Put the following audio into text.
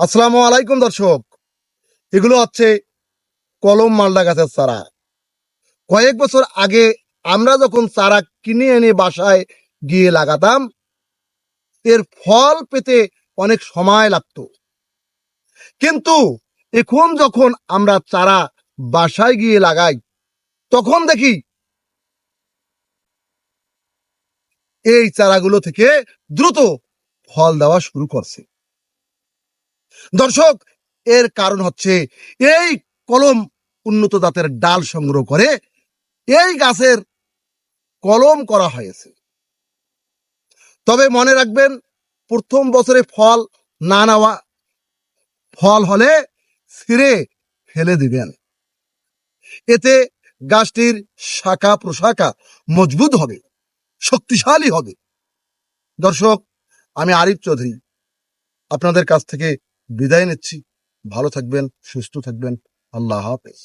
আসসালামু আলাইকুম দর্শক। এগুলো হচ্ছে কলম মালটা গাছের চারা। কয়েক বছর আগে আমরা যখন চারা কিনে এনে বাসায় গিয়ে লাগাতাম, এর ফল পেতে অনেক সময় লাগতো। কিন্তু এখন যখন আমরা চারা বাসায় গিয়ে লাগাই, তখন দেখি এই চারাগুলো থেকে দ্রুত ফল দেওয়া শুরু করছে। দর্শক, এর কারণ হচ্ছে এই কলম উন্নত জাতের ডাল সংগ্রহ করে এই গাছের কলম করা হয়েছে। তবে মনে রাখবেন, প্রথম বছরে ফল না নেওয়া, ফল হলে ছিঁড়ে ফেলে দিবেন। এতে গাছটির শাখা প্রশাখা মজবুত হবে, শক্তিশালী হবে। দর্শক, আমি আরিফ চৌধুরী আপনাদের কাছ থেকে বিদায় নিচ্ছি। ভালো থাকবেন, সুস্থ থাকবেন। আল্লাহ হাফেজ।